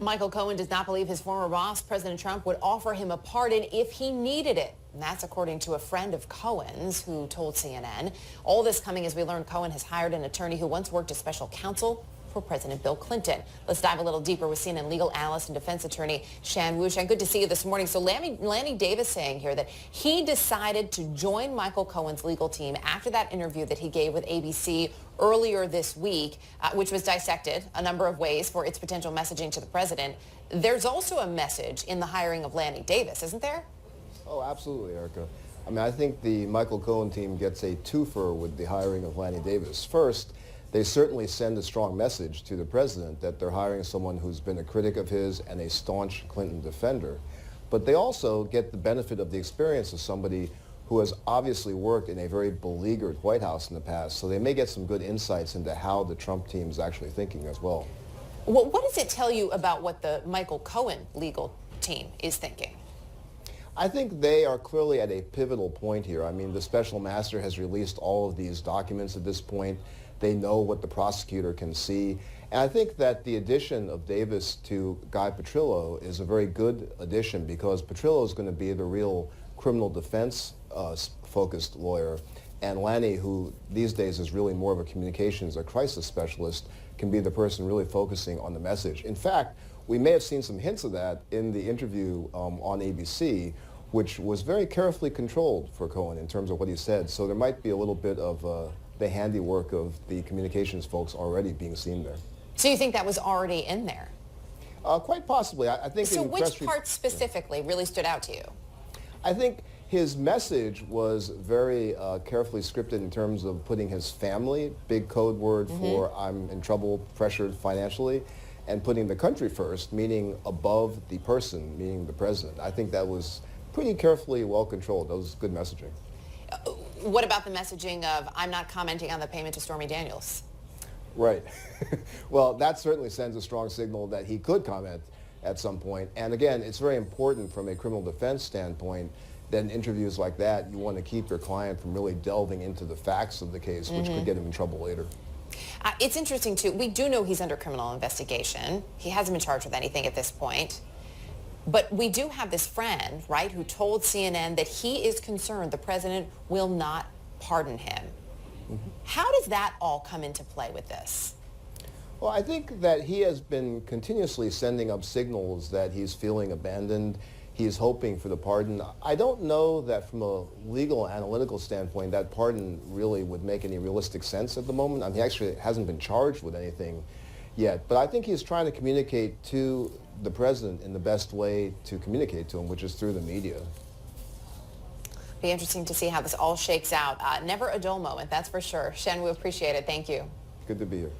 Michael Cohen does not believe his former boss, President Trump, would offer him a pardon if he needed it. And that's according to a friend of Cohen's who told CNN. All this coming as we learn Cohen has hired an attorney who once worked as special counsel for President Bill Clinton. Let's dive a little deeper with CNN legal analyst and defense attorney Shanlon. Good to see you this morning. So Lanny Davis saying here that he decided to join Michael Cohen's legal team after that interview that he gave with ABC earlier this week, which was dissected a number of ways for its potential messaging to the president. There's also a message in the hiring of Lanny Davis, isn't there? Oh, absolutely, Erica. I mean, I think the Michael Cohen team gets a twofer with the hiring of Lanny Davis. First, they certainly send a strong message to the president that they're hiring someone who's been a critic of his and a staunch Clinton defender. But they also get the benefit of the experience of somebody who has obviously worked in a very beleaguered White House in the past, so they may get some good insights into how the Trump team is actually thinking as well. Well, what does it tell you about what the Michael Cohen legal team is thinking? I think they are clearly at a pivotal point here. I mean, the special master has released all of these documents at this point. They know what the prosecutor can see. And I think that the addition of Davis to Guy Petrillo is a very good addition because Petrillo is going to be the real criminal defense focused lawyer. And Lanny, who these days is really more of a communications, a crisis specialist, can be the person really focusing on the message. In fact, we may have seen some hints of that in the interview on ABC, which was very carefully controlled for Cohen in terms of what he said. So there might be a little bit of the handiwork of the communications folks already being seen there. So you think that was already in there? Quite possibly. I think. So which part specifically really stood out to you? I think his message was very carefully scripted in terms of putting his family, big code word for I'm in trouble, pressured financially, and putting the country first, meaning above the person, meaning the president. I think that was pretty carefully well controlled. That was good messaging. What about the messaging of I'm not commenting on the payment to Stormy Daniels? Right. Well, that certainly sends a strong signal that he could comment at some point. And again, it's very important from a criminal defense standpoint that in interviews like that, you want to keep your client from really delving into the facts of the case, which could get him in trouble later. It's interesting, too. We do know he's under criminal investigation. He hasn't been charged with anything at this point. But we do have this friend, right, who told CNN that he is concerned the president will not pardon him. How does that all come into play with this? Well, I think that he has been continuously sending up signals that he's feeling abandoned. He's hoping for the pardon. I don't know that from a legal analytical standpoint that pardon really would make any realistic sense at the moment. I mean, he actually hasn't been charged with anything yet. But I think he's trying to communicate to the president in the best way to communicate to him, which is through the media. Be interesting to see how this all shakes out. Never a dull moment, that's for sure. Shen, we appreciate it. Thank you. Good to be here.